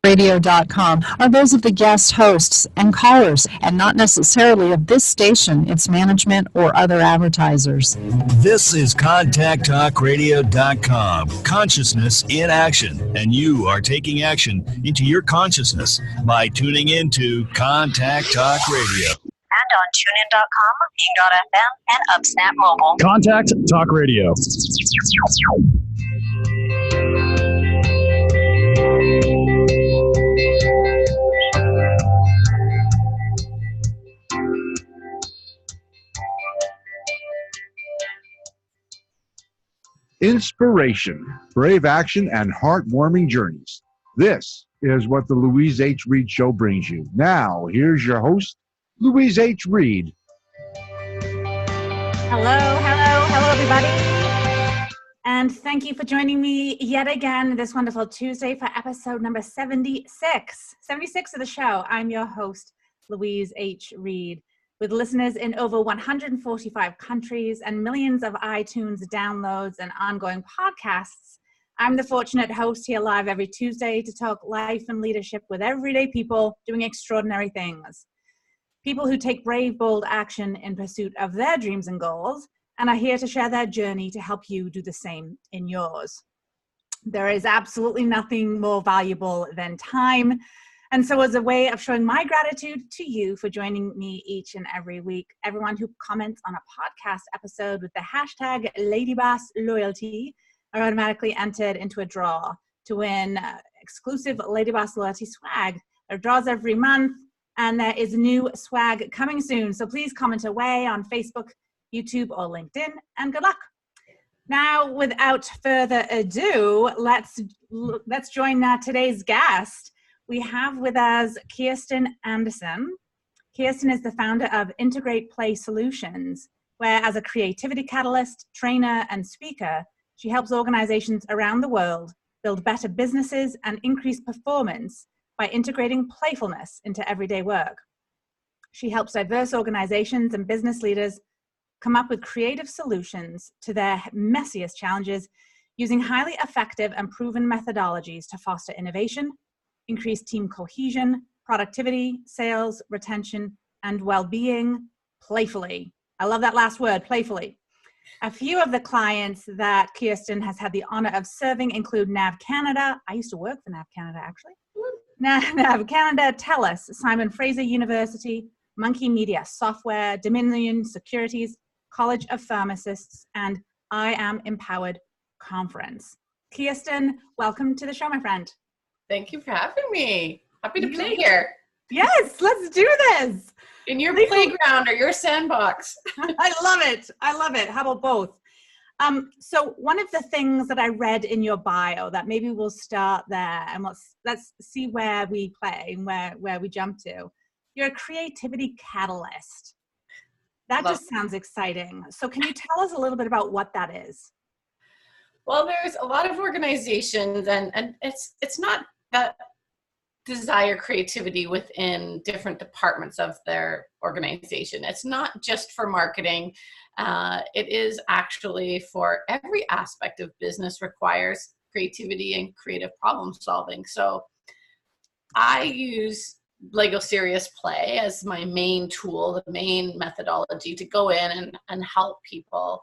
Radio.com are those of the guest hosts and callers, and not necessarily of this station, its management, or other advertisers. This is ContactTalkRadio.com, consciousness in action, and you are taking action into your consciousness by tuning into Contact Talk Radio. And on TuneIn.com, Being.fm, and UpSnap Mobile. Contact Talk Radio. Inspiration, brave action, and heartwarming journeys. This is what the Louise H. Reid Show brings you. Now, here's your host, Louise H. Reid. Hello, everybody. And thank you for joining me yet again this wonderful Tuesday for episode number 76. 76 of the show. I'm your host, Louise H. Reid. With listeners in over 145 countries and millions of iTunes downloads and ongoing podcasts, I'm the fortunate host here live every Tuesday to talk life and leadership with everyday people doing extraordinary things. People who take brave, bold action in pursuit of their dreams and goals and are here to share their journey to help you do the same in yours. There is absolutely nothing more valuable than time. And so as a way of showing my gratitude to you for joining me each and every week, everyone who comments on a podcast episode with the hashtag LadyBossLoyalty are automatically entered into a draw to win exclusive Lady Boss Loyalty swag. There are draws every month, and there is new swag coming soon. So please comment away on Facebook, YouTube, or LinkedIn, and good luck. Now, without further ado, let's join today's guest. We have with us Kirsten Anderson. Kirsten is the founder of Integrate Play Solutions, where as a creativity catalyst, trainer, and speaker, she helps organizations around the world build better businesses and increase performance by integrating playfulness into everyday work. She helps diverse organizations and business leaders come up with creative solutions to their messiest challenges using highly effective and proven methodologies to foster innovation, increase team cohesion, productivity, sales, retention, and well-being playfully. I love that last word, playfully. A few of the clients that Kirsten has had the honor of serving include Nav Canada. I used to work for Nav Canada, actually. Nav Canada, Telus, Fraser University, Monkey Media Software, Dominion Securities, College of Pharmacists, and I Am Empowered Conference. Kirsten, welcome to the show, my friend. Thank you for having me. Happy to be here. Yes, let's do this. In your playground or your sandbox. I love it. How about both? So one of the things that I read in your bio that maybe we'll start there and let's see where we play and where we jump to. You're a creativity catalyst. That just sounds exciting. So can you tell us a little bit about what that is? Well, there's a lot of organizations and it's not that desire creativity within different departments of their organization. It's not just for marketing. It is actually for every aspect of business requires creativity and creative problem solving. So I use Lego Serious Play as my main tool, the main methodology to go in and help people,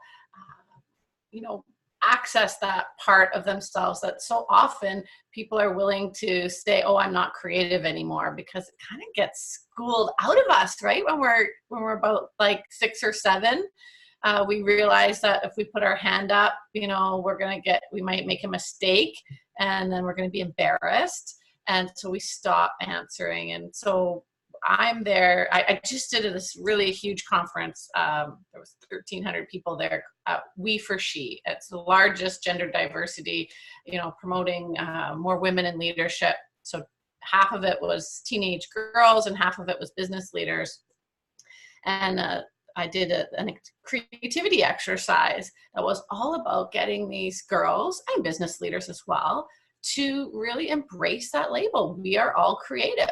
access that part of themselves that so often people are willing to say, oh, I'm not creative anymore, because it kind of gets schooled out of us, right? When we're about like 6 or 7, we realize that if we put our hand up, we might make a mistake and then we're going to be embarrassed. And so we stop answering. And so I'm there. I just did this really huge conference. There was 1,300 people there. We for She. It's the largest gender diversity, promoting more women in leadership. So half of it was teenage girls and half of it was business leaders. And I did a creativity exercise that was all about getting these girls and business leaders as well to really embrace that label. We are all creative.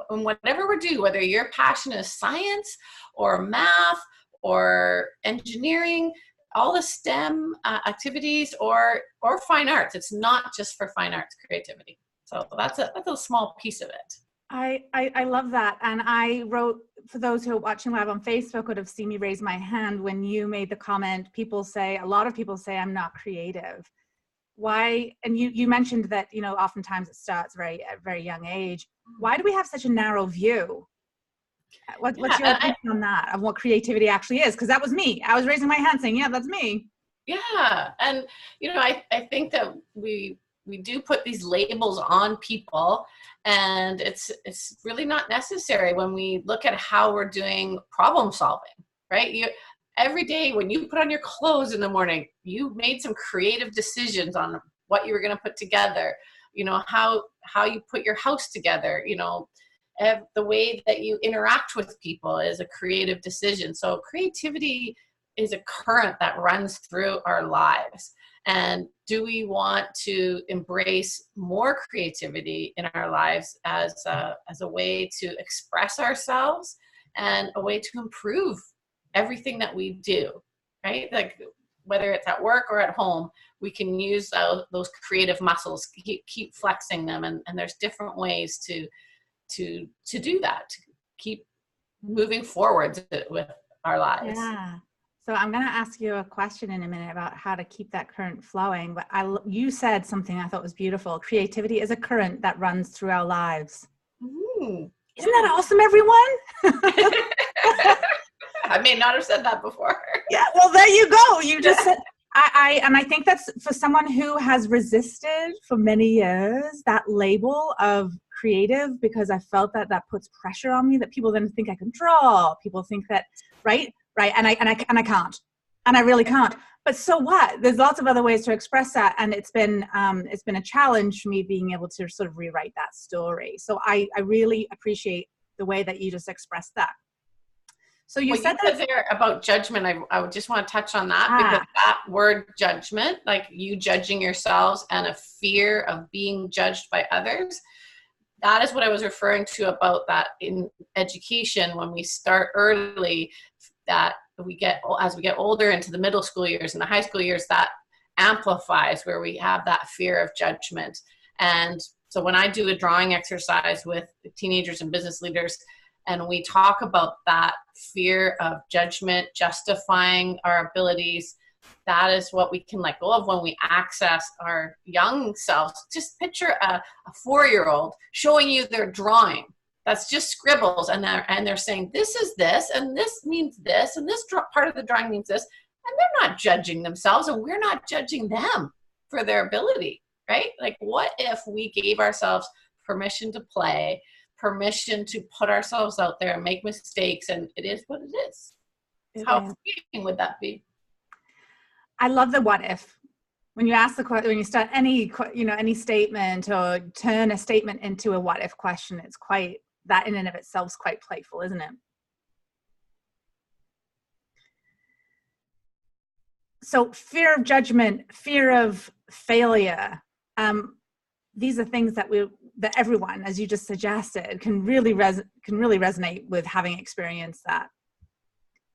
And whatever we do, whether your passion is science or math or engineering, all the STEM activities or fine arts, it's not just for fine arts creativity. So that's a small piece of it. I love that. And I wrote, for those who are watching live on Facebook would have seen me raise my hand when you made the comment, a lot of people say I'm not creative. Why? And you mentioned that, oftentimes it starts at a very young age. Why do we have such a narrow view? What's your opinion on that, of what creativity actually is? Because that was me. I was raising my hand saying, yeah, that's me. Yeah. And, I think that we do put these labels on people, and it's really not necessary when we look at how we're doing problem solving, right? Every day when you put on your clothes in the morning, you made some creative decisions on what you were going to put together, how you put your house together, the way that you interact with people is a creative decision. So creativity is a current that runs through our lives. And do we want to embrace more creativity in our lives as a way to express ourselves and a way to improve everything that we do, right? Like whether it's at work or at home, we can use those creative muscles, keep flexing them. And there's different ways to do that, to keep moving forward with our lives. Yeah. So I'm going to ask you a question in a minute about how to keep that current flowing. But you said something I thought was beautiful. Creativity is a current that runs through our lives. Isn't that awesome, everyone? I may not have said that before. Yeah, well, there you go. You just said, I think that's for someone who has resisted for many years that label of creative, because I felt that puts pressure on me, that people then think I can draw. People think that, right, and I can't, and I really can't. But so what? There's lots of other ways to express that, and it's been a challenge for me being able to sort of rewrite that story. So I really appreciate the way that you just expressed that. So you said that there about judgment. I would just want to touch on that, because that word judgment, like you judging yourselves and a fear of being judged by others, that is what I was referring to about that in education. When we start early, that as we get older into the middle school years and the high school years, that amplifies where we have that fear of judgment. And so when I do a drawing exercise with teenagers and business leaders, and we talk about that fear of judgment, justifying our abilities, that is what we can let go of when we access our young selves. Just picture a 4-year-old showing you their drawing. That's just scribbles, and they're saying, this is this, and this means this, and this part of the drawing means this, and they're not judging themselves, and we're not judging them for their ability, right? Like, what if we gave ourselves permission to play, permission to put ourselves out there and make mistakes, and it is what it is. How freeing would that be? I love the what if. When you ask the question, when you start any statement or turn a statement into a what if question, it's quite, that in and of itself is quite playful, isn't it? So fear of judgment, fear of failure, these are things that everyone, as you just suggested, can really resonate with having experienced that.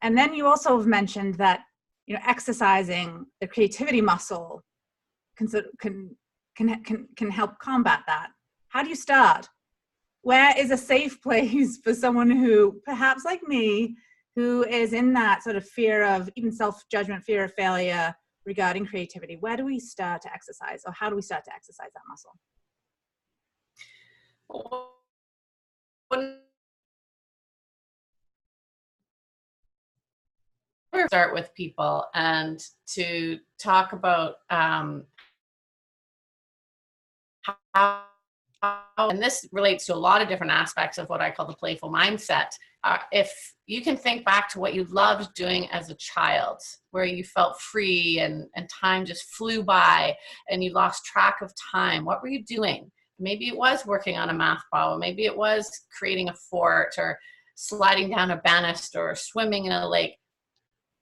And then you also have mentioned that exercising the creativity muscle can help combat that. How do you start? Where is a safe place for someone who, perhaps like me, who is in that sort of fear of even self-judgment, fear of failure regarding creativity? Where do we start to exercise, or how do we start to exercise that muscle? We start with people and to talk about how, and this relates to a lot of different aspects of what I call the playful mindset. If you can think back to what you loved doing as a child, where you felt free and time just flew by and you lost track of time, what were you doing? Maybe it was working on a math problem. Maybe it was creating a fort or sliding down a banister or swimming in a lake.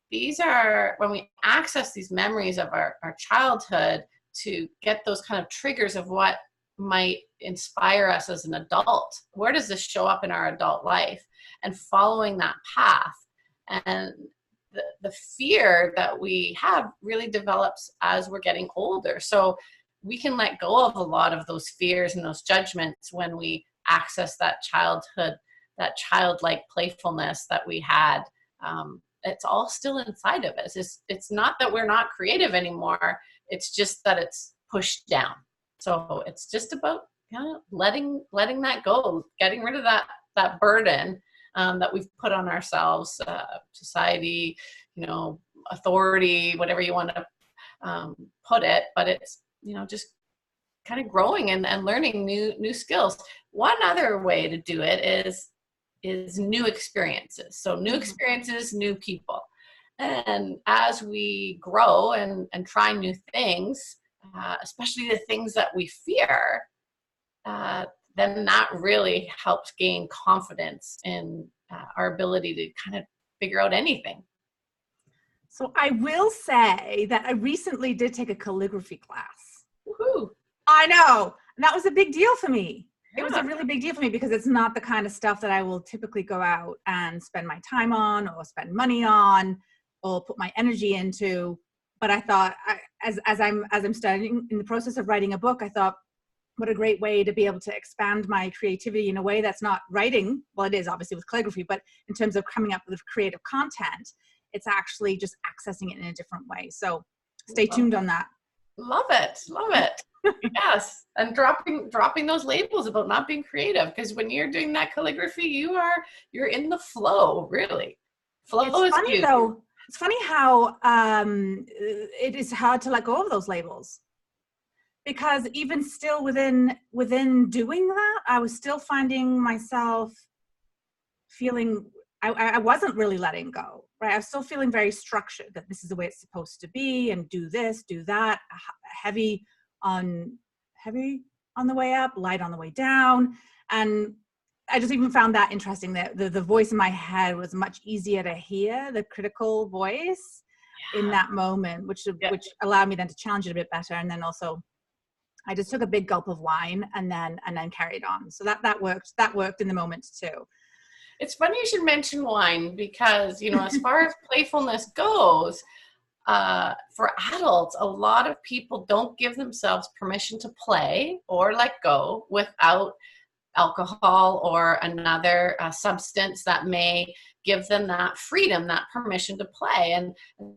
These are, when we access these memories of our childhood to get those kind of triggers of what might inspire us as an adult. Where does this show up in our adult life? And following that path. And the fear that we have really develops as we're getting older. So we can let go of a lot of those fears and those judgments when we access that childhood, that childlike playfulness that we had. It's all still inside of us. It's not that we're not creative anymore. It's just that it's pushed down. So it's just about letting that go, getting rid of that burden that we've put on ourselves, society, authority, whatever you want to put it. But it's just kind of growing and learning new skills. One other way to do it is new experiences. So new experiences, new people. And as we grow and try new things, especially the things that we fear, then that really helps gain confidence in our ability to kind of figure out anything. So I will say that I recently did take a calligraphy class. Woohoo! I know. And that was a big deal for me. Yeah. It was a really big deal for me because it's not the kind of stuff that I will typically go out and spend my time on or spend money on or put my energy into. But I thought, as I'm studying in the process of writing a book, I thought, what a great way to be able to expand my creativity in a way that's not writing. Well, it is obviously with calligraphy, but in terms of coming up with creative content, it's actually just accessing it in a different way. So stay tuned on that. Love it. Yes. And dropping those labels about not being creative, because when you're doing that calligraphy, you're in the flow, really. Flow is funny though. It's funny how it is hard to let go of those labels, because even still within doing that, I was still finding myself feeling I wasn't really letting go, right? I was still feeling very structured, that this is the way it's supposed to be, and do this, do that, heavy on the way up, light on the way down. And I just even found that interesting, that the voice in my head was much easier to hear, the critical voice in that moment, which allowed me then to challenge it a bit better. And then also I just took a big gulp of wine and then carried on. So that worked in the moment too. It's funny you should mention wine, because, as far as playfulness goes, for adults, a lot of people don't give themselves permission to play or let go without alcohol or another substance that may give them that freedom, that permission to play. And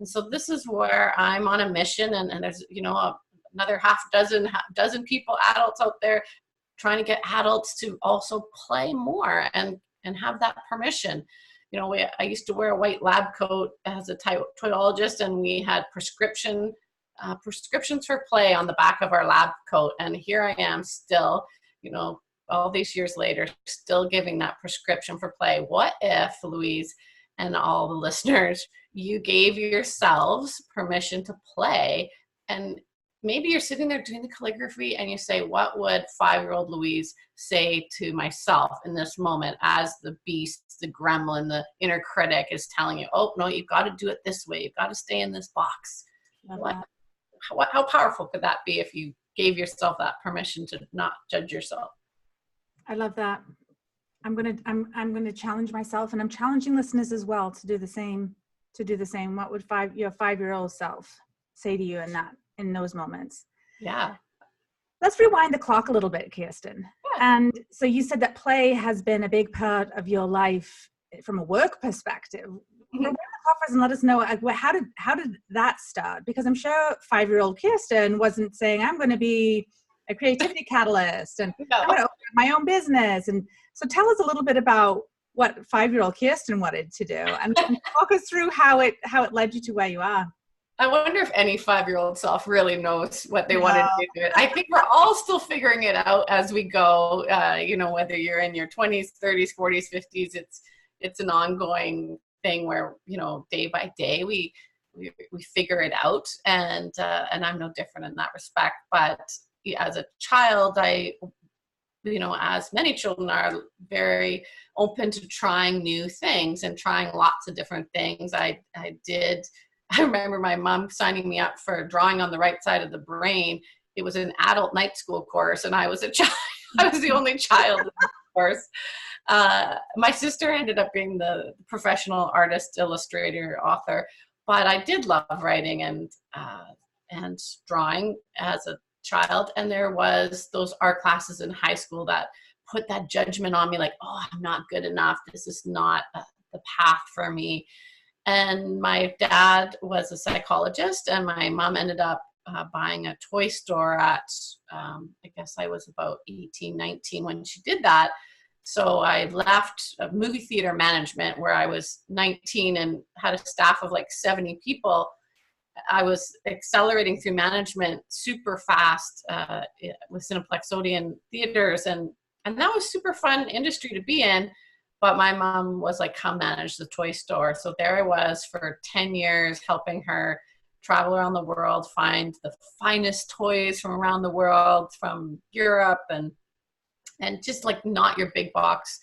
so this is where I'm on a mission, and there's, another half dozen people, adults out there, trying to get adults to also play more and have that permission. I used to wear a white lab coat as a toyologist, and we had prescriptions for play on the back of our lab coat. And here I am still, all these years later, still giving that prescription for play. What if, Louise and all the listeners, you gave yourselves permission to play? And maybe you're sitting there doing the calligraphy and you say, what would 5-year-old Louise say to myself in this moment, as the beast, the gremlin, the inner critic is telling you, oh, no, you've got to do it this way. You've got to stay in this box. How powerful could that be if you gave yourself that permission to not judge yourself? I love that. I'm gonna challenge myself, and I'm challenging listeners as well to do the same. What would your 5-year-old self say to you in those moments? Yeah. Let's rewind the clock a little bit, Kirsten. Yeah. And so you said that play has been a big part of your life from a work perspective. Mm-hmm. Rewind the clock for us and let us know, how did that start? Because I'm sure 5-year-old Kirsten wasn't saying, I'm going to be a creativity catalyst and I'm going to open my own business. And so tell us a little bit about what 5-year-old Kirsten wanted to do, and walk us through how it led you to where you are. I wonder if any 5-year-old self really knows what they wanted to do. I think we're all still figuring it out as we go. Whether you're in your 20s, 30s, 40s, 50s, it's an ongoing thing where, day by day we figure it out. And I'm no different in that respect. But as a child, as many children are, very open to trying new things and trying lots of different things. I remember my mom signing me up for drawing on the right side of the brain. It was an adult night school course, and I was a child. I was the only child in the course. My sister ended up being the professional artist, illustrator, author, but I did love writing and drawing as a child, and there was those art classes in high school that put that judgment on me, like, oh, I'm not good enough. This is not the path for me. And my dad was a psychologist, and my mom ended up buying a toy store at, I guess I was about 18, 19 when she did that. So I left movie theater management where I was 19 and had a staff of like 70 people. I was accelerating through management super fast with Cineplex Odeon theaters, and that was super fun industry to be in. But my mom was like, come manage the toy store. So there I was for 10 years helping her travel around the world, find the finest toys from around the world, from Europe, and just like not your big box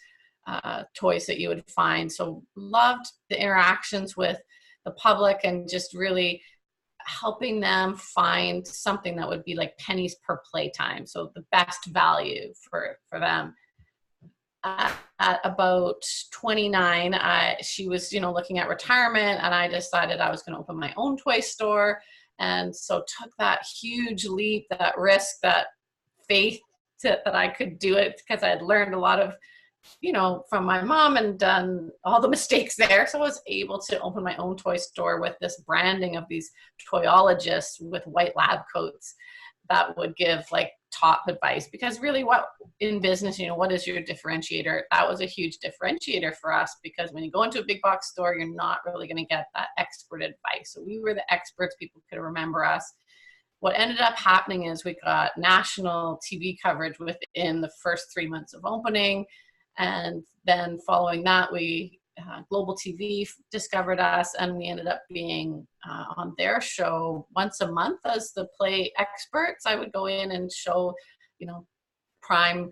toys that you would find. So loved the interactions with the public and just really helping them find something that would be like pennies per playtime. So the best value for them. At about 29, she was, looking at retirement, and I decided I was going to open my own toy store. And so took that huge leap, that risk, that faith that I could do it, because I had learned a lot of, from my mom and done all the mistakes there. So I was able to open my own toy store with this branding of these toyologists with white lab coats that would give like top advice, because really what in business, what is your differentiator? That was a huge differentiator for us, because when you go into a big box store, you're not really going to get that expert advice. So we were the experts. People could remember us. What ended up happening is we got national TV coverage within the first 3 months of opening. And then following that, Global TV discovered us, and we ended up being on their show once a month as the play experts. I would go in and show, prime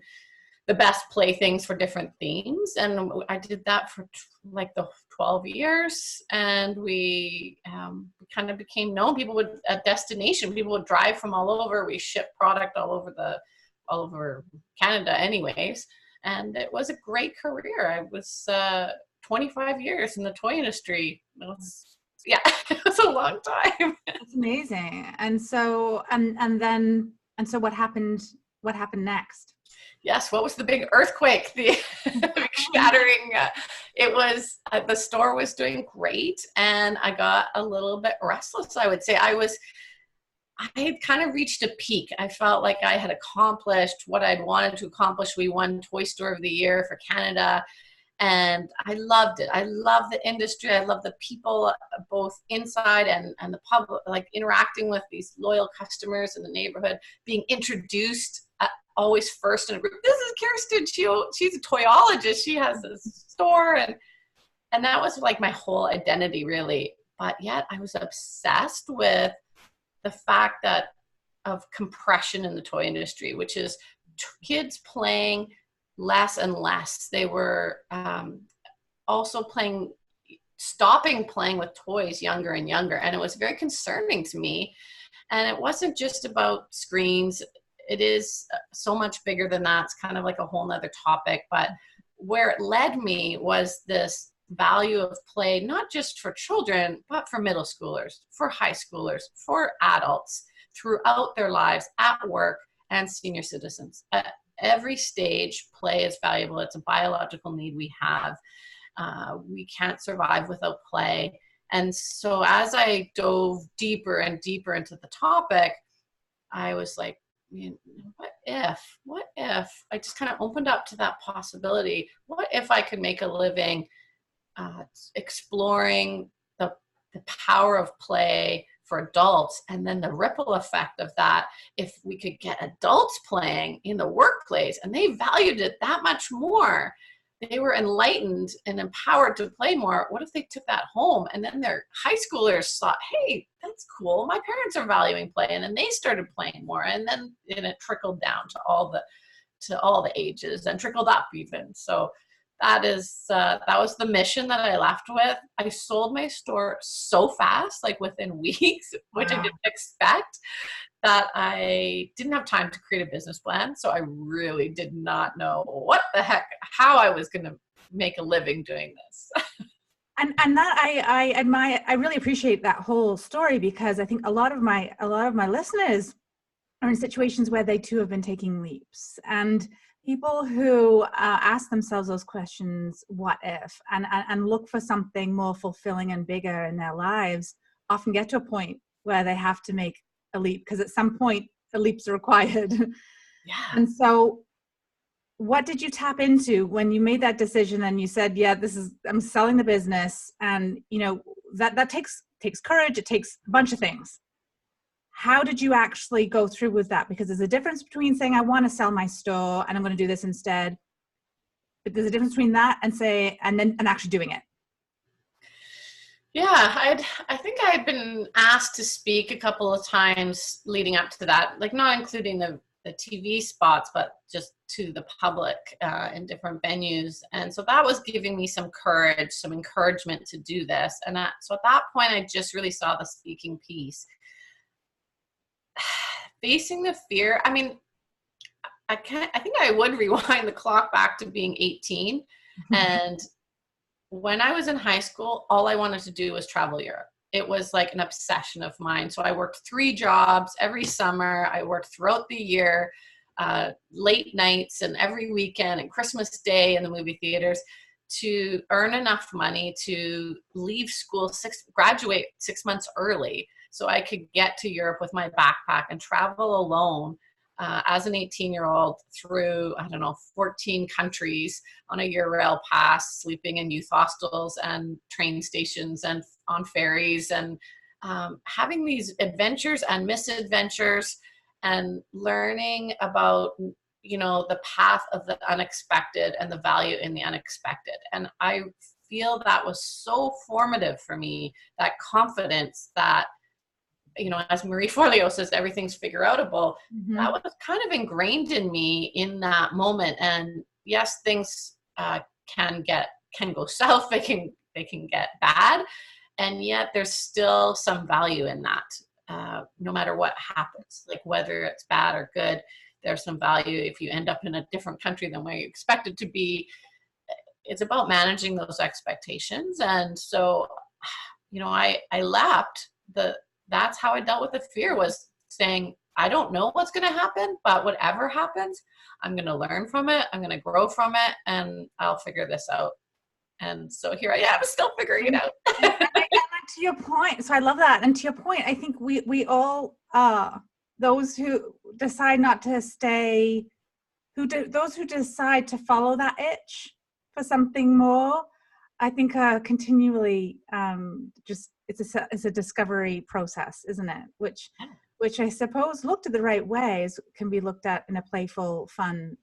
the best play things for different themes. And I did that for like the 12 years. And we kind of became known. A destination. People would drive from all over. We ship product all over Canada anyways. And it was a great career. I was 25 years in the toy industry. It was a long time. That's amazing. And so, so what happened next? Yes. What was the big earthquake? The big shattering. It was, the store was doing great, and I got a little bit restless, I would say. I had kind of reached a peak. I felt like I had accomplished what I'd wanted to accomplish. We won Toy Store of the Year for Canada. And I loved it. I love the industry. I love the people, both inside and the public, like interacting with these loyal customers in the neighborhood, being introduced always first in a group. This is Kirsten. She's a toyologist. She has a store. And that was like my whole identity, really. But yet I was obsessed with the fact that of compression in the toy industry, which is kids playing less and less. They were also stopping playing with toys younger and younger. And it was very concerning to me. And it wasn't just about screens. It is so much bigger than that. It's kind of like a whole nother topic. But where it led me was this value of play, not just for children, but for middle schoolers, for high schoolers, for adults throughout their lives, at work, and senior citizens. At every stage, play is valuable. It's a biological need we have. We can't survive without play. And so as I dove deeper and deeper into the topic, I was like, what if I just kind of opened up to that possibility? What if I could make a living exploring the power of play for adults, and then the ripple effect of that, if we could get adults playing in the workplace and they valued it that much more, they were enlightened and empowered to play more. What if they took that home, and then their high schoolers thought, hey, that's cool, my parents are valuing play, and then they started playing more, and then it trickled down to all the ages and trickled up even. So that was the mission that I left with. I sold my store so fast, like within weeks, which I didn't expect, that I didn't have time to create a business plan. So I really did not know how I was going to make a living doing this. And that I admire. I really appreciate that whole story, because I think a lot of my listeners are in situations where they too have been taking leaps. And people who ask themselves those questions, what if, and look for something more fulfilling and bigger in their lives, often get to a point where they have to make a leap, because at some point the leaps are required. Yeah. And so what did you tap into when you made that decision and you said, yeah, I'm selling the business? And that takes courage. It takes a bunch of things. How did you actually go through with that? Because there's a difference between saying, I want to sell my store and I'm going to do this instead. But there's a difference between that and actually doing it. Yeah, I think I'd been asked to speak a couple of times leading up to that, like not including the TV spots, but just to the public in different venues. And so that was giving me some courage, some encouragement to do this. And so at that point, I just really saw the speaking piece. Facing the fear, I mean, I think I would rewind the clock back to being 18. And when I was in high school, all I wanted to do was travel Europe. It was like an obsession of mine. So I worked 3 jobs every summer. I worked throughout the year, late nights and every weekend and Christmas Day in the movie theaters to earn enough money to leave school, graduate 6 months early so I could get to Europe with my backpack and travel alone as an 18-year-old through, 14 countries on a Eurail pass, sleeping in youth hostels and train stations and on ferries, and having these adventures and misadventures and learning about, the path of the unexpected and the value in the unexpected. And I feel that was so formative for me, that confidence that, as Marie Forleo says, everything's figure-outable. Mm-hmm. That was kind of ingrained in me in that moment. And yes, things can go south. They can get bad, and yet there's still some value in that. No matter what happens, like whether it's bad or good, there's some value if you end up in a different country than where you expected to be. It's about managing those expectations. And so, I left that's how I dealt with the fear, was saying, I don't know what's going to happen, but whatever happens, I'm going to learn from it. I'm going to grow from it, and I'll figure this out. And so here I am, still figuring it out. And to your point, so I love that. And to your point, I think we all those who decide not to stay, those who decide to follow that itch for something more, I think continually it's a discovery process, isn't it? Which I suppose, looked at the right way, can be looked at in a playful, fun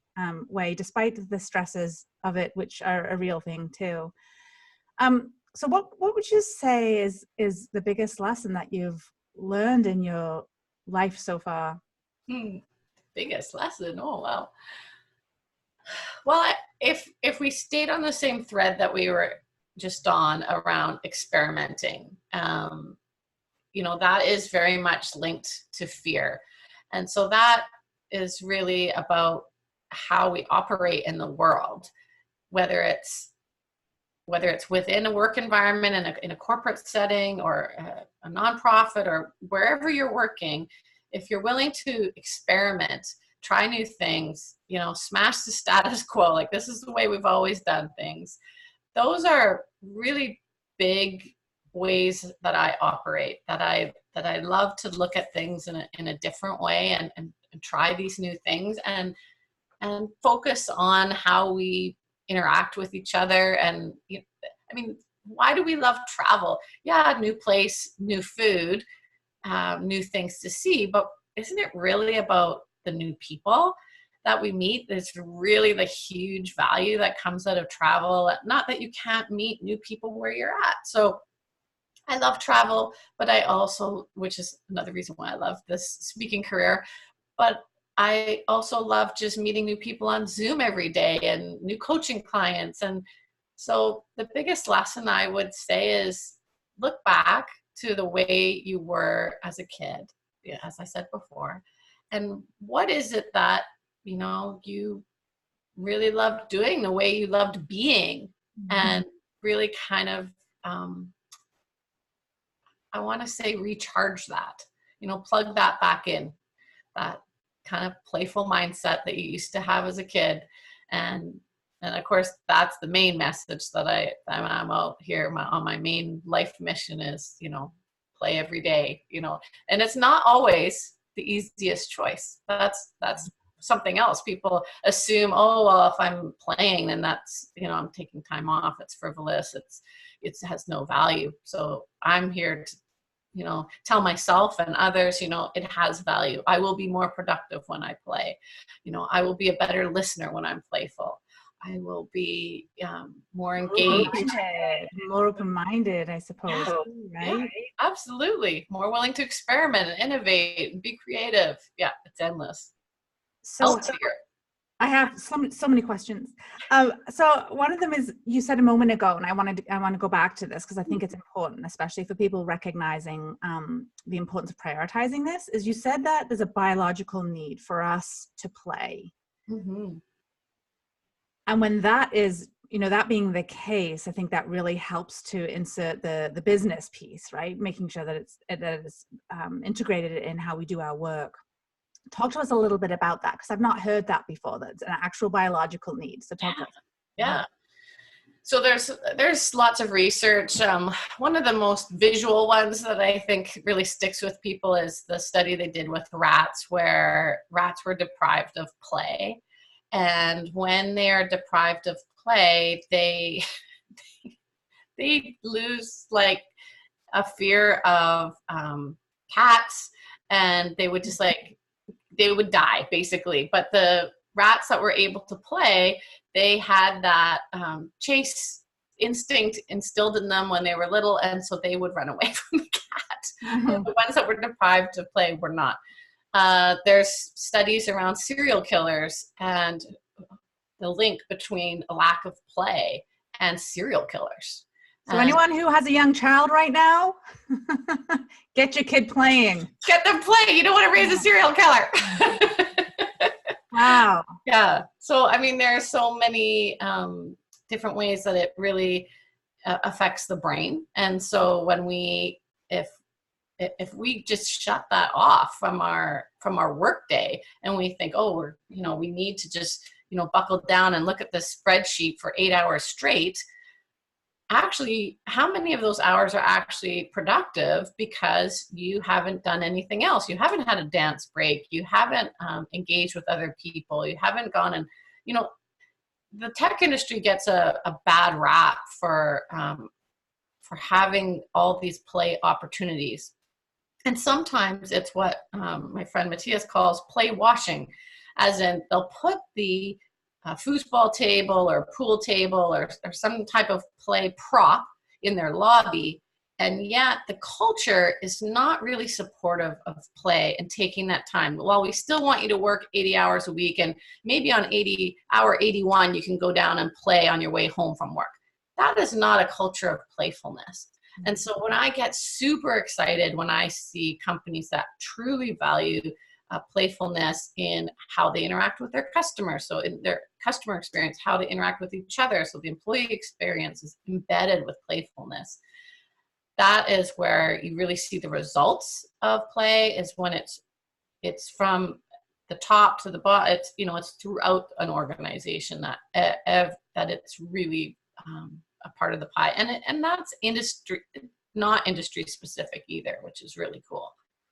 way, despite the stresses of it, which are a real thing too. So what would you say is the biggest lesson that you've learned in your life so far? Biggest lesson? Oh, wow. Well, if we stayed on the same thread that we were just on around experimenting, that is very much linked to fear. And so that is really about how we operate in the world, whether it's within a work environment, in a corporate setting, or a nonprofit, or wherever you're working. If you're willing to experiment, try new things, smash the status quo, like this is the way we've always done things. Those are really big ways that I operate, that I love to look at things in a different way and try these new things and focus on how we interact with each other. And why do we love travel? Yeah, new place, new food, new things to see, but isn't it really about the new people that we meet? There's really the huge value that comes out of travel. Not that you can't meet new people where you're at. So I love travel, but I also, which is another reason why I love this speaking career, but I also love just meeting new people on Zoom every day and new coaching clients. And so the biggest lesson I would say is look back to the way you were as a kid, as I said before, and what is it that you really loved doing, the way you loved being, and really kind of, I want to say recharge that, plug that back in, kind of playful mindset that you used to have as a kid. And of course, that's the main message that I'm out here on my main life mission is, play every day, and it's not always the easiest choice. That's something else. People assume, oh, well, if I'm playing, then that's, I'm taking time off. It's frivolous. It has no value. So I'm here to, tell myself and others, it has value. I will be more productive when I play. I will be a better listener when I'm playful. I will be more engaged. More open-minded, I suppose, right? Yeah, absolutely. More willing to experiment and innovate and be creative. Yeah, it's endless. So I have so many questions. So one of them is, you said a moment ago, and I want to go back to this because I think it's important, especially for people recognizing the importance of prioritizing this, is you said that there's a biological need for us to play. Mm-hmm. And when that is, that being the case, I think that really helps to insert the business piece, right? Making sure that it's integrated in how we do our work. Talk to us a little bit about that, because I've not heard that before. That's an actual biological need. So talk to us. Yeah. So there's lots of research. One of the most visual ones that I think really sticks with people is the study they did with rats, where rats were deprived of play. And when they are deprived of play, they lose like a fear of cats, and they would just they would die basically. But the rats that were able to play, they had that chase instinct instilled in them when they were little, and so they would run away from the cat. Mm-hmm. The ones that were deprived of play were not. There's studies around serial killers and the link between a lack of play and serial killers. So anyone who has a young child right now, get your kid playing. Get them playing. You don't want to raise a serial killer. Wow. Yeah. So, I mean, there are so many different ways that it really affects the brain. And so when if we just shut that off from our work day, and we think, oh, we need to just, buckle down and look at this spreadsheet for 8 hours straight. Actually, how many of those hours are actually productive because you haven't done anything else? You haven't had a dance break. You haven't engaged with other people. You haven't gone and, the tech industry gets a bad rap for having all these play opportunities. And sometimes it's what my friend Matthias calls play washing, as in they'll put the foosball table or pool table or some type of play prop in their lobby, and yet the culture is not really supportive of play and taking that time. Well, we still want you to work 80 hours a week, and maybe on hour 81 you can go down and play on your way home from work. That is not a culture of playfulness. And so when I get super excited when I see companies that truly value playfulness in how they interact with their customers, so in their customer experience, how they interact with each other, so the employee experience is embedded with playfulness, that is where you really see the results of play, is when it's from the top to the bottom. It's throughout an organization that it's really a part of the pie, and that's not industry specific either, which is really cool.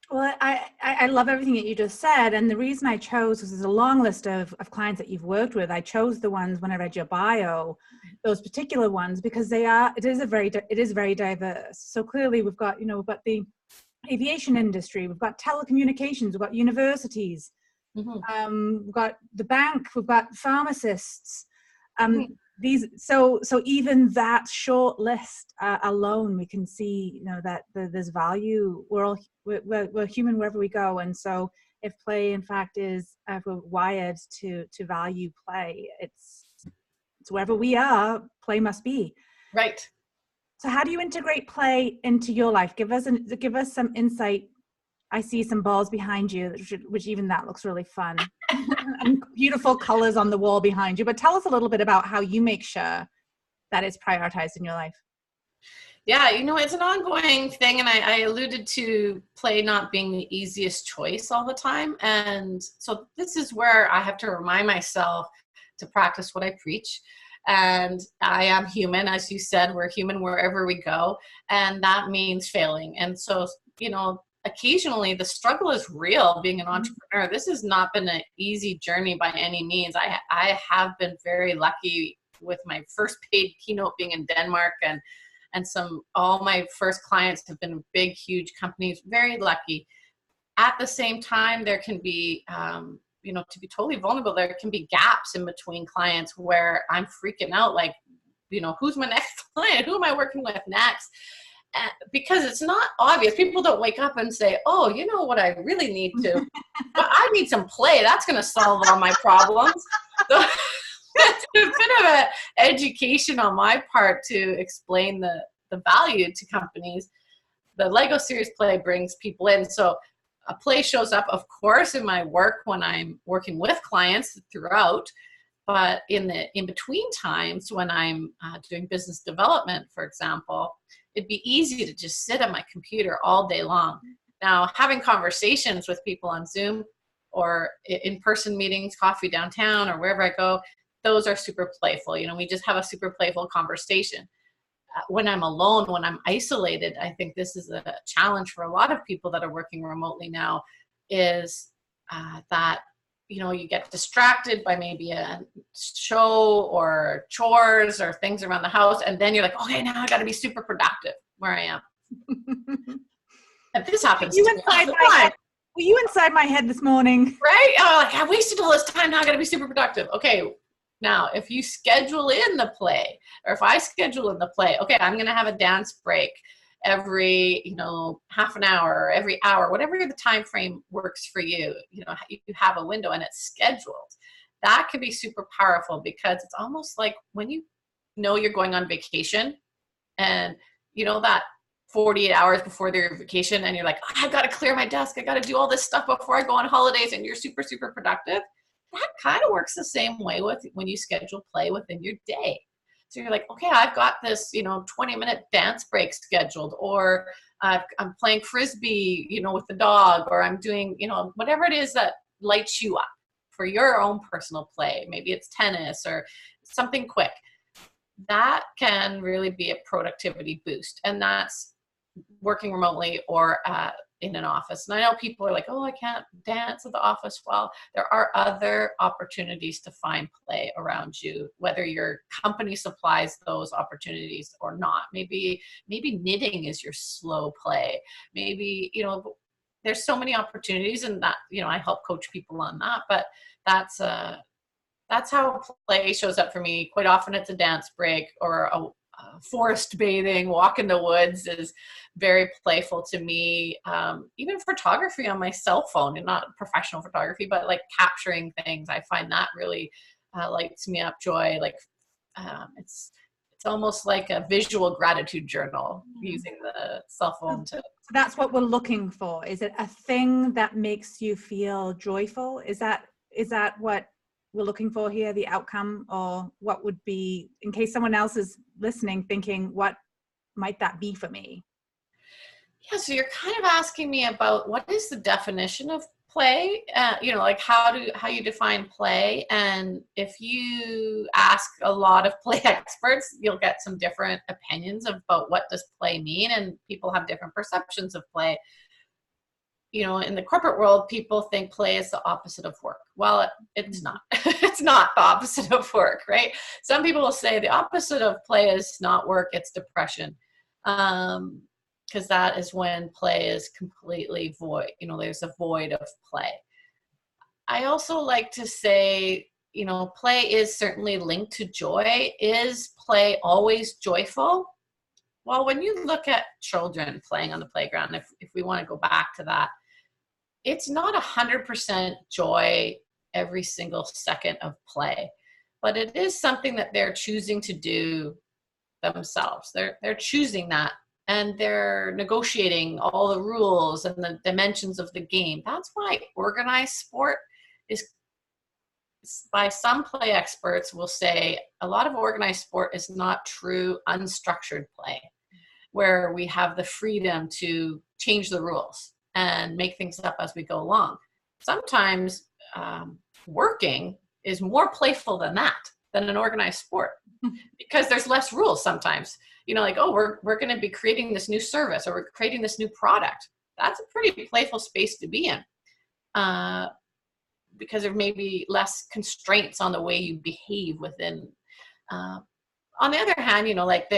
Well, I love everything that you just said, and the reason I chose was there's a long list of clients that you've worked with. I chose the ones when I read your bio, those particular ones, because it is very diverse. So clearly we've got the aviation industry, we've got telecommunications, we've got universities, mm-hmm. We've got the bank, we've got pharmacists. Mm-hmm. So even that short list alone, we can see that there's value. We're human wherever we go, and so if play in fact is we're wired to value play, it's wherever we are, play must be. Right. So how do you integrate play into your life? Give us some insight. I see some balls behind you, which even that looks really fun. And beautiful colors on the wall behind you. But tell us a little bit about how you make sure that it's prioritized in your life. Yeah, it's an ongoing thing, and I alluded to play not being the easiest choice all the time. And so this is where I have to remind myself to practice what I preach. And I am human, as you said, we're human wherever we go, and that means failing. And so, occasionally the struggle is real being an entrepreneur. This has not been an easy journey by any means. I have been very lucky with my first paid keynote being in Denmark, and all my first clients have been big, huge companies, very lucky. At the same time, there can be, to be totally vulnerable, there can be gaps in between clients where I'm freaking out, like, who's my next client? Who am I working with next? Because it's not obvious. People don't wake up and say, oh, you know what I really need to? I need some play. That's going to solve all my problems. So, it's a bit of an education on my part to explain the value to companies. The Lego series play brings people in. So a play shows up, of course, in my work when I'm working with clients throughout. But in between times when I'm doing business development, for example, it'd be easy to just sit at my computer all day long. Now, having conversations with people on Zoom or in-person meetings, coffee downtown or wherever I go, those are super playful. We just have a super playful conversation. When I'm alone, when I'm isolated, I think this is a challenge for a lot of people that are working remotely now, is that, you get distracted by maybe a show or chores or things around the house. And then you're like, okay, now I got to be super productive where I am. And this happens to me all the time. Were you inside my head this morning? Right? I wasted all this time. Now I got to be super productive. Okay. Now, if you schedule in the play, or if I schedule in the play, okay, I'm going to have a dance break every, half an hour, or every hour, whatever the time frame works for you. You have a window and it's scheduled. That can be super powerful, because it's almost like when you're going on vacation, and that 48 hours before their vacation, and you're like, oh, I got to clear my desk. I got to do all this stuff before I go on holidays, and you're super, super productive. That kind of works the same way with when you schedule play within your day. So you're like, okay, I've got this, 20-minute dance break scheduled, or I'm playing Frisbee, with the dog, or I'm doing, whatever it is that lights you up for your own personal play. Maybe it's tennis or something quick. That can really be a productivity boost. And that's working remotely or in an office. And I know people are like, oh, I can't dance at the office. Well, there are other opportunities to find play around you, whether your company supplies those opportunities or not. Maybe knitting is your slow play. Maybe, there's so many opportunities, and that, I help coach people on that, but that's how play shows up for me. Quite often it's a dance break, or a forest bathing, walk in the woods is very playful to me. Even photography on my cell phone, and not professional photography, but like capturing things, I find that really lights me up joy. Like it's almost like a visual gratitude journal, using the cell phone to. So that's what we're looking for. Is it a thing that makes you feel joyful? Is that what we're looking for here, the outcome? Or what would be, in case someone else is listening thinking, what might that be for me? Yeah, so you're kind of asking me about what is the definition of play, like how you define play. And if you ask a lot of play experts, you'll get some different opinions about what does play mean, and people have different perceptions of play. In the corporate world, people think play is the opposite of work. Well, it's not. It's not the opposite of work, right? Some people will say the opposite of play is not work, it's depression. Because that is when play is completely void. There's a void of play. I also like to say, play is certainly linked to joy. Is play always joyful? Well, when you look at children playing on the playground, if we want to go back to that, it's not 100% joy every single second of play, but it is something that they're choosing to do themselves. They're choosing that, and they're negotiating all the rules and the dimensions of the game. That's why organized sport is, by some play experts will say, a lot of organized sport is not true unstructured play. where we have the freedom to change the rules and make things up as we go along. Sometimes working is more playful than an organized sport, because there's less rules sometimes. You know, like, oh, we're going to be creating this new service, or we're creating this new product. That's a pretty playful space to be in, because there may be less constraints on the way you behave within. On the other hand, you know, like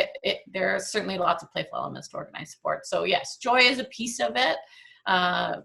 there are certainly lots of playful elements to organized sports. So yes, joy is a piece of it.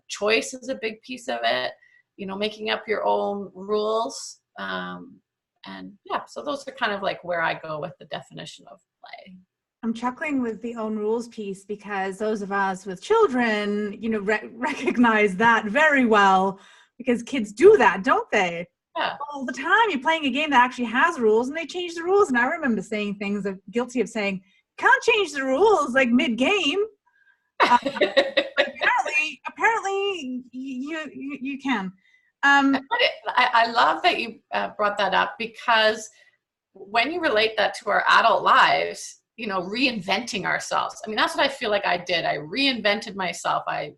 Choice is a big piece of it. You know, making up your own rules. And yeah, so those are kind of like where I go with the definition of play. I'm chuckling with the own rules piece, because those of us with children, you know, recognize that very well, because kids do that, don't they? Yeah. All the time. You're playing a game that actually has rules, and they change the rules. And I remember saying things, guilty of saying, can't change the rules like mid-game. Apparently you can. I love that you brought that up, because when you relate that to our adult lives, you know, reinventing ourselves. I mean, that's what I feel like I did. I reinvented myself. I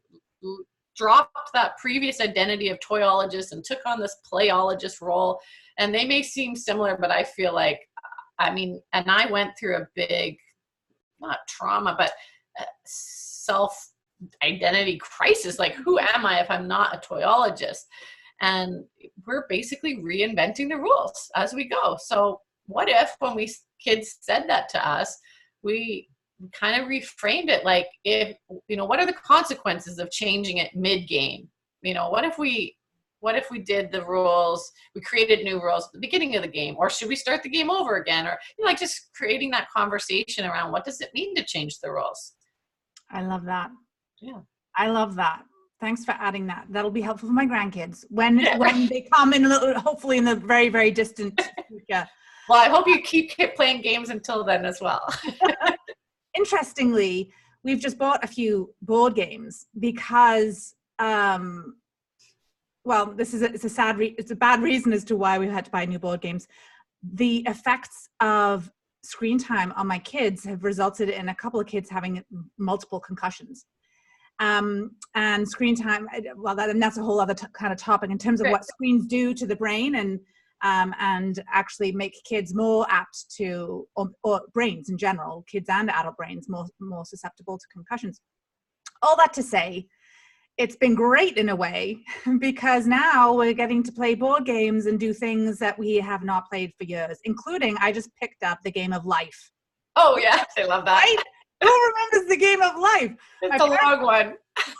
dropped that previous identity of toyologist and took on this playologist role. And they may seem similar, but I feel like, I mean, and I went through a big, not trauma, but self-identity crisis. Like, who am I if I'm not a toyologist? And we're basically reinventing the rules as we go. So what if, when kids said that to us, we kind of reframed it like, if, you know, what are the consequences of changing it mid-game? You know, what if we did the rules, we created new rules at the beginning of the game, or should we start the game over again? Or, you know, like, just creating that conversation around what does it mean to change the rules? I love that. Yeah. I love that. Thanks for adding that. That'll be helpful for my grandkids when they come in, hopefully in the very, very distant future. Well, I hope you keep this games until then as well. Interestingly, we've just bought a few board games because, well, it's a bad reason as to why we had to buy new board games. The effects of screen time on my kids have resulted in a couple of kids having multiple concussions. And screen time, well, that's a whole other kind of topic in terms of what screens do to the brain, and actually make kids more apt to, or brains in general, kids and adult brains, more susceptible to concussions. All that to say, it's been great in a way, because now we're getting to play board games and do things that we have not played for years, including, I just picked up the game of life. Oh yeah, I love that. Right? Who remembers the game of life? It's a long one.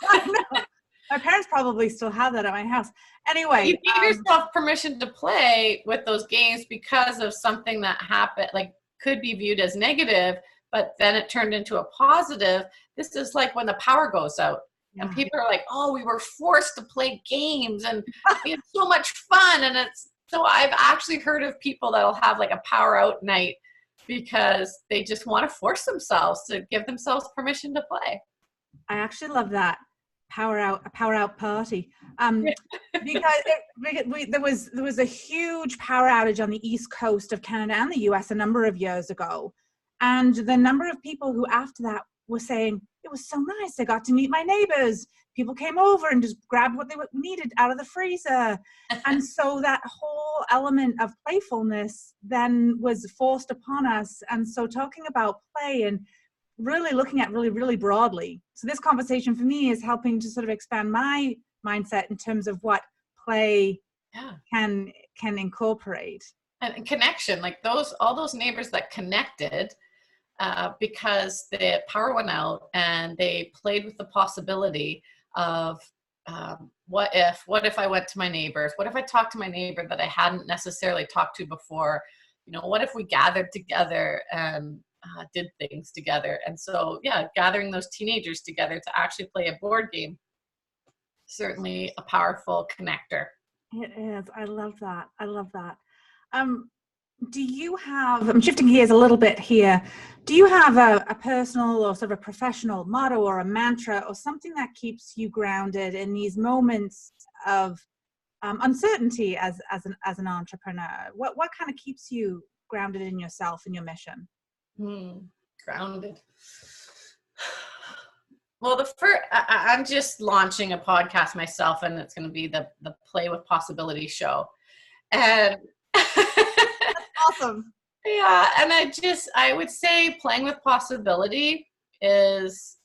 I know. My parents probably still have that at my house. Anyway. You gave yourself permission to play with those games because of something that happened, like could be viewed as negative, but then it turned into a positive. This is like when the power goes out. Yeah. And people are like, oh, we were forced to play games and it's so much fun. And so I've actually heard of people that'll have like a power out night because they just want to force themselves to give themselves permission to play. I actually love that. A power out party. Because there was a huge power outage on the East Coast of Canada and the US a number of years ago. And the number of people who after that were saying, it was so nice, I got to meet my neighbors. People came over and just grabbed what they needed out of the freezer. And so that whole element of playfulness then was forced upon us. And so talking about play and really looking at really broadly. So this conversation for me is helping to sort of expand my mindset in terms of what play can incorporate. And connection, like all those neighbors that connected because the power went out and they played with the possibility of what if I went to my neighbors? What if I talked to my neighbor that I hadn't necessarily talked to before? You know, what if we gathered together and did things together? And so, yeah, gathering those teenagers together to actually play a board game, certainly a powerful connector. It is. I love that. Do you have, I'm shifting gears a little bit here, do you have a personal or sort of a professional motto or a mantra or something that keeps you grounded in these moments of uncertainty as an entrepreneur? What kind of keeps you grounded in yourself and your mission? Grounded. Well, I'm just launching a podcast myself, and it's going to be the Play with Possibility show. And That's awesome. Yeah, and I would say playing with possibility is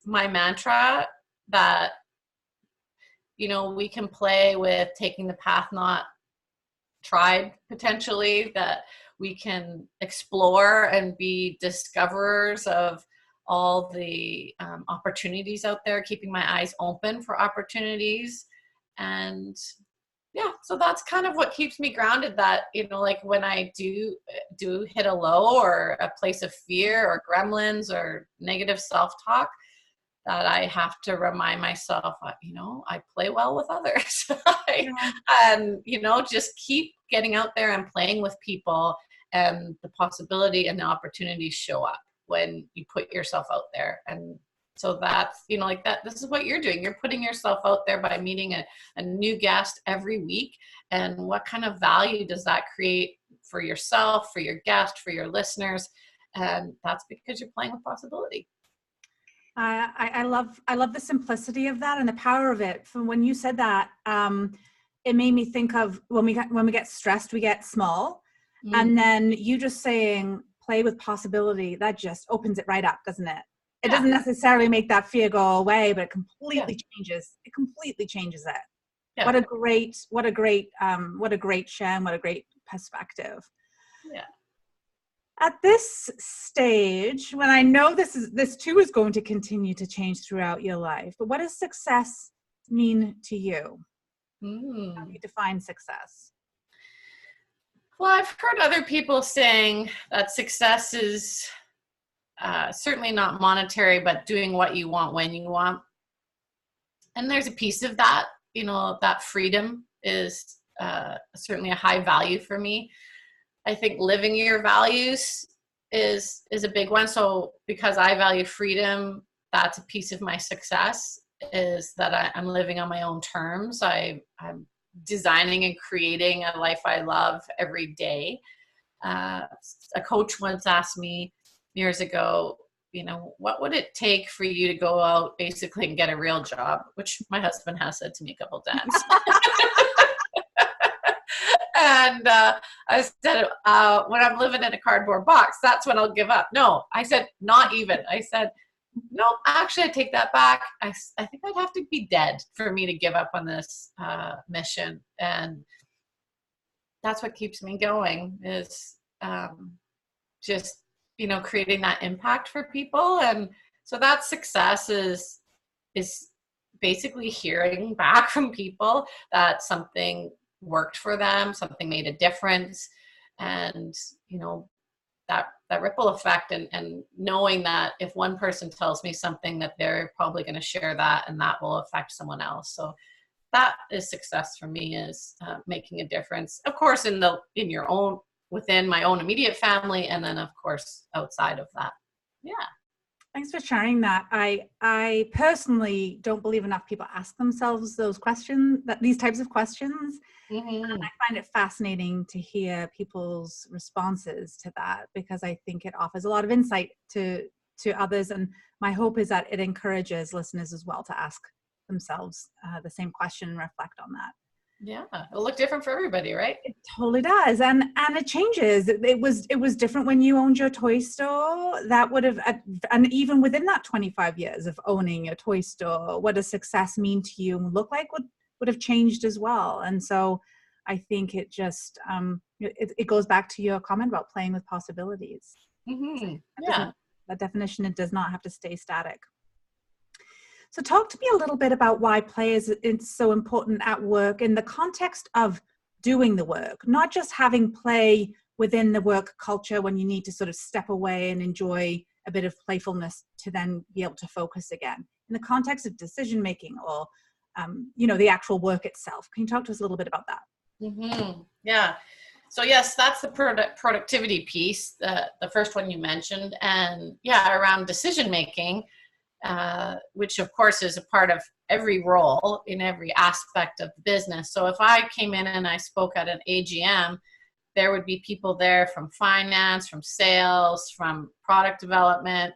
my mantra, that, you know, we can play with taking the path not tried, potentially, that we can explore and be discoverers of all the opportunities out there, keeping my eyes open for opportunities. And yeah, so that's kind of what keeps me grounded, that, you know, like when I do hit a low or a place of fear or gremlins or negative self-talk, that I have to remind myself, you know, I play well with others. And, you know, just keep getting out there and playing with people, and the possibility and the opportunities show up when you put yourself out there. And so that's, you know, like that, this is what you're doing. You're putting yourself out there by meeting a new guest every week. And what kind of value does that create for yourself, for your guest, for your listeners? And that's because you're playing with possibility. I love the simplicity of that and the power of it. From when you said that, it made me think of when we get stressed, we get small. And then you just saying play with possibility, that just opens it right up, doesn't it? It doesn't necessarily make that fear go away, but it completely changes. It completely changes it. Yeah. What a great share, and what a great perspective. Yeah. At this stage, when I know this too is going to continue to change throughout your life, but what does success mean to you? How do you define success? Well, I've heard other people saying that success is certainly not monetary, but doing what you want when you want. And there's a piece of that, you know, that freedom is certainly a high value for me. I think living your values is a big one. So because I value freedom, that's a piece of my success, is that I'm living on my own terms. I'm designing and creating a life I love every day. A coach once asked me years ago, you know, what would it take for you to go out basically and get a real job, which my husband has said to me a couple times. And I said, when I'm living in a cardboard box, that's when I'll give up. No, I said, not even. I said, no, actually, I take that back. I think I'd have to be dead for me to give up on this mission. And that's what keeps me going, is just, you know, creating that impact for people. And so that success is basically hearing back from people that something worked for them, something made a difference. And, you know, that ripple effect, and knowing that if one person tells me something, that they're probably going to share that, and that will affect someone else. So that is success for me, is making a difference, of course, within my own immediate family, and then of course outside of that. Yeah. Thanks for sharing that. I personally don't believe enough people ask themselves these types of questions. And I find it fascinating to hear people's responses to that, because I think it offers a lot of insight to others. And my hope is that it encourages listeners as well to ask themselves the same question and reflect on that. Yeah, it'll look different for everybody, right? It totally does, and it changes. It was different when you owned your toy store. That would have, and even within that 25 years of owning your toy store, what does success mean to you and look like would have changed as well. And so, I think it just it goes back to your comment about playing with possibilities. Yeah, that definition, it does not have to stay static. So talk to me a little bit about why play is so important at work in the context of doing the work, not just having play within the work culture when you need to sort of step away and enjoy a bit of playfulness to then be able to focus again. In the context of decision making, or the actual work itself. Can you talk to us a little bit about that? Yeah. So yes, that's the productivity piece, the first one you mentioned. And yeah, around decision making, which of course is a part of every role in every aspect of business. So if I came in and I spoke at an AGM, there would be people there from finance, from sales, from product development,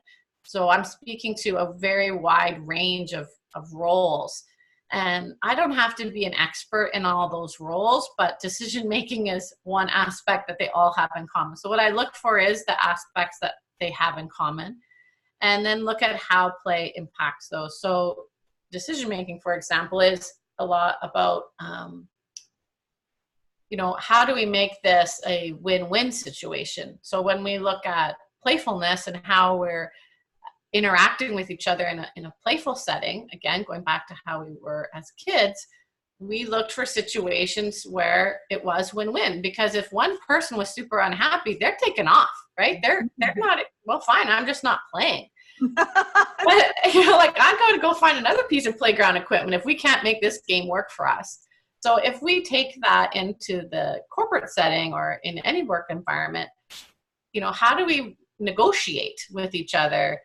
So I'm speaking to a very wide range of roles. And I don't have to be an expert in all those roles, but decision-making is one aspect that they all have in common. So what I look for is the aspects that they have in common, and then look at how play impacts those. So decision-making, for example, is a lot about, how do we make this a win-win situation? So when we look at playfulness and how we're interacting with each other in a playful setting, again, going back to how we were as kids, we looked for situations where it was win-win, because if one person was super unhappy, they're taken off, right? They're not, well, fine, I'm just not playing. But, I'm going to go find another piece of playground equipment if we can't make this game work for us. So if we take that into the corporate setting or in any work environment, how do we negotiate with each other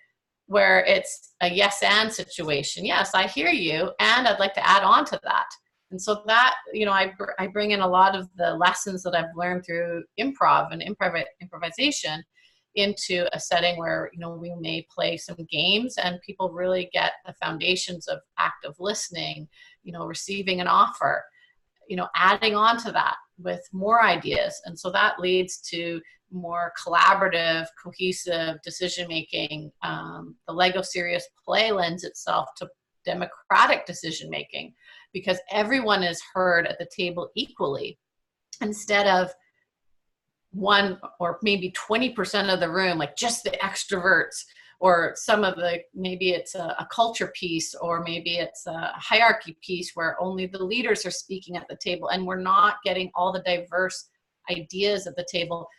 where it's a yes and situation? Yes, I hear you, and I'd like to add on to that. And so that, I bring in a lot of the lessons that I've learned through improv and improvisation into a setting where, we may play some games and people really get the foundations of active listening, receiving an offer, adding on to that with more ideas. And so that leads to more collaborative, cohesive decision-making. The Lego Serious Play lends itself to democratic decision-making because everyone is heard at the table equally, instead of one or maybe 20% of the room, like just the extroverts, or some of the, maybe it's a culture piece, or maybe it's a hierarchy piece where only the leaders are speaking at the table and we're not getting all the diverse ideas at the table.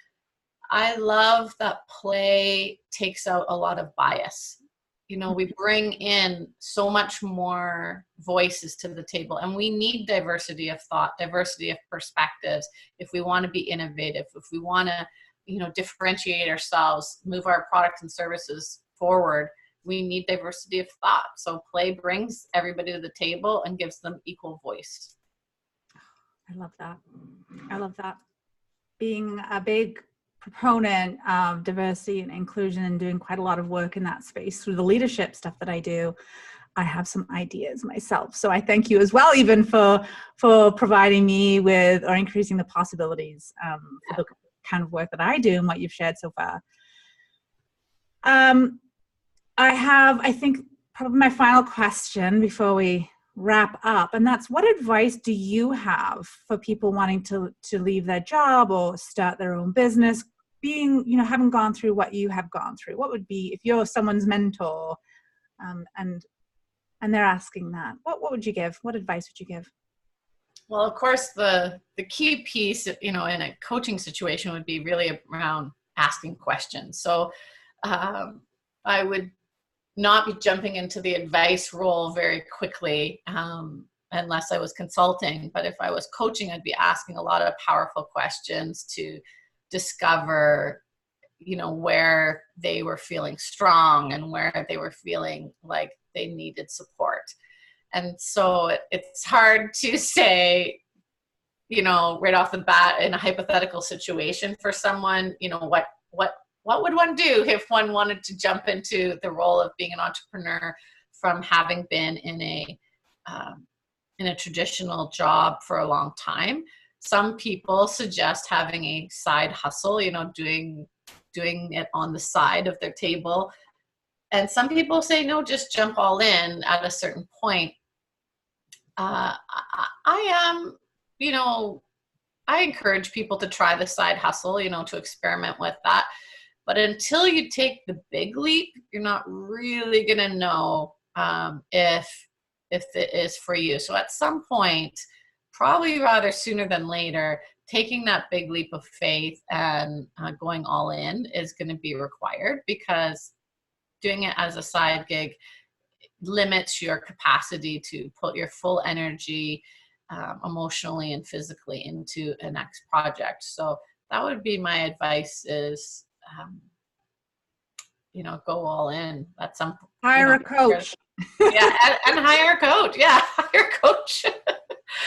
I love that play takes out a lot of bias. We bring in so much more voices to the table, and we need diversity of thought, diversity of perspectives if we want to be innovative, if we want to, differentiate ourselves, move our products and services forward. We need diversity of thought. So play brings everybody to the table and gives them equal voice. I love that. I love that. Being a big proponent of diversity and inclusion and doing quite a lot of work in that space through the leadership stuff that I do, I have some ideas myself. So I thank you as well, even for providing me with, or increasing the possibilities for the kind of work that I do and what you've shared so far. I think probably my final question before we wrap up, and that's, what advice do you have for people wanting to leave their job or start their own business, being, having gone through what you have gone through? What would be, if you're someone's mentor, and they're asking that, what would you give? What advice would you give? Well, of course, the key piece, in a coaching situation would be really around asking questions. So I would not be jumping into the advice role very quickly unless I was consulting. But if I was coaching, I'd be asking a lot of powerful questions to discover, where they were feeling strong and where they were feeling like they needed support. And so it's hard to say, right off the bat in a hypothetical situation for someone, what would one do if one wanted to jump into the role of being an entrepreneur from having been in a traditional job for a long time? Some people suggest having a side hustle, doing it on the side of their table. And some people say, no, just jump all in at a certain point. I encourage people to try the side hustle, to experiment with that. But until you take the big leap, you're not really going to know if it is for you. So at some point, probably rather sooner than later, taking that big leap of faith and going all in is going to be required, because doing it as a side gig limits your capacity to put your full energy emotionally and physically into a next project. So that would be my advice, is go all in at some point. Hire a coach. Yeah, and hire a coach. Yeah, hire a coach.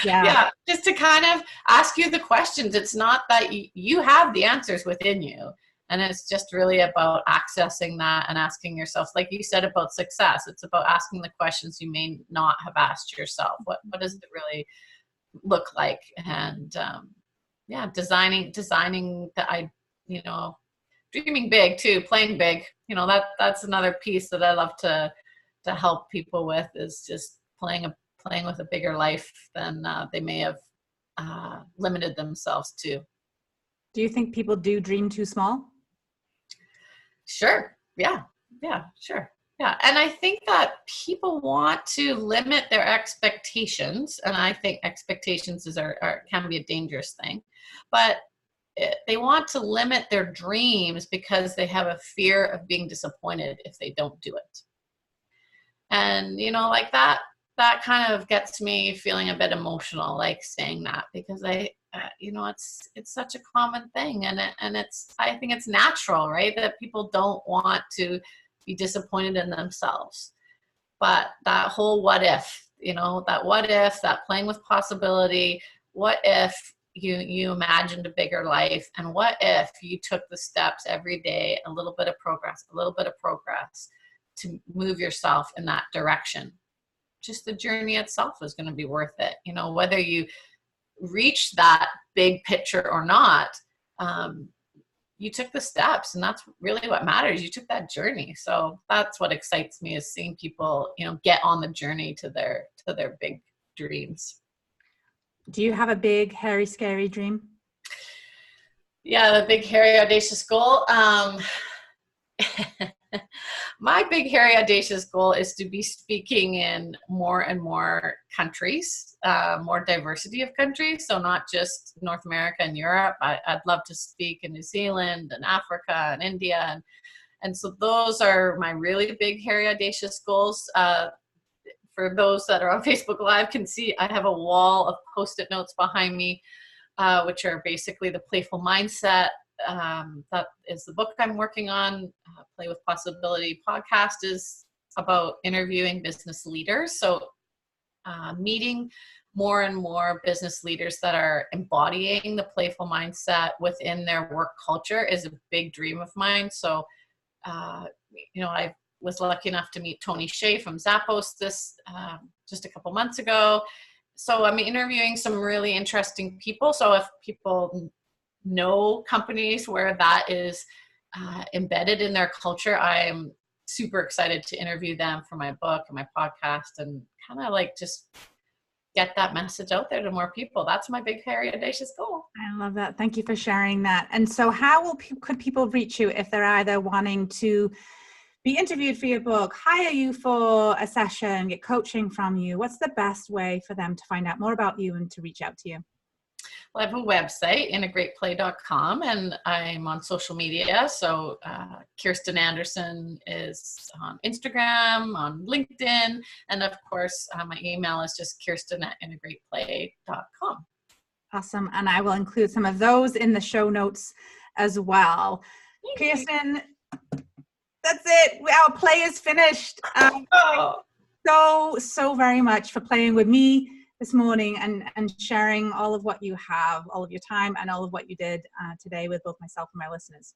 Yeah, just to kind of ask you the questions. It's not that you have the answers within you. And it's just really about accessing that and asking yourself, like you said about success, it's about asking the questions you may not have asked yourself. What does it really look like? And designing the, dreaming big too, playing big. That's another piece that I love to help people with, is just playing with a bigger life than they may have limited themselves to. Do you think people do dream too small? Sure. Yeah, sure. Yeah. And I think that people want to limit their expectations. And I think expectations can be a dangerous thing. But they want to limit their dreams because they have a fear of being disappointed if they don't do it. And, like that kind of gets me feeling a bit emotional, like saying that, because it's such a common thing. And I think it's natural, right? That people don't want to be disappointed in themselves. But that whole what if, that playing with possibility, what if you imagined a bigger life, and what if you took the steps every day, a little bit of progress to move yourself in that direction. Just the journey itself is going to be worth it. Whether you reach that big picture or not, you took the steps, and that's really what matters. You took that journey. So that's what excites me, is seeing people, get on the journey to their big dreams. Do you have a big, hairy, scary dream? Yeah, the big, hairy, audacious goal. My big, hairy, audacious goal is to be speaking in more and more countries, more diversity of countries. So not just North America and Europe. I'd love to speak in New Zealand and Africa and India. And so those are my really big, hairy, audacious goals. For those that are on Facebook Live can see, I have a wall of Post-it notes behind me, which are basically the Playful Mindset. That is the book I'm working on. Play with Possibility podcast is about interviewing business leaders. So meeting more and more business leaders that are embodying the playful mindset within their work culture is a big dream of mine. So, I was lucky enough to meet Tony Shea from Zappos just a couple months ago. So I'm interviewing some really interesting people. So if people know companies where that is embedded in their culture, I'm super excited to interview them for my book and my podcast, and kind of like just get that message out there to more people. That's my big, hairy, audacious goal. I love that. Thank you for sharing that. And so how could people reach you if they're either wanting to be interviewed for your book, hire you for a session, get coaching from you? What's the best way for them to find out more about you and to reach out to you? Well, I have a website, integrateplay.com, and I'm on social media. So Kirsten Anderson is on Instagram, on LinkedIn, and of course, my email is just kirsten@integrateplay.com. Awesome. And I will include some of those in the show notes as well. Kirsten, that's it. Our play is finished. So very much for playing with me this morning and sharing all of what you have, all of your time, and all of what you did today with both myself and my listeners.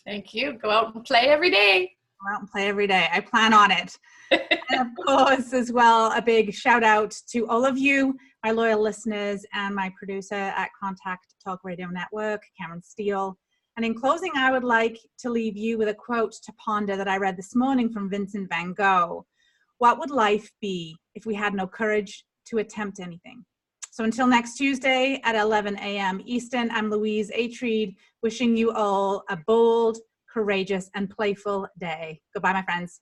Thank you. Go out and play every day. Go out and play every day. I plan on it. And of course, as well, a big shout out to all of you, my loyal listeners, and my producer at Contact Talk Radio Network, Cameron Steele. And in closing, I would like to leave you with a quote to ponder that I read this morning from Vincent van Gogh. What would life be if we had no courage to attempt anything? So until next Tuesday at 11 a.m. Eastern, I'm Louise H. Reid, wishing you all a bold, courageous, and playful day. Goodbye, my friends.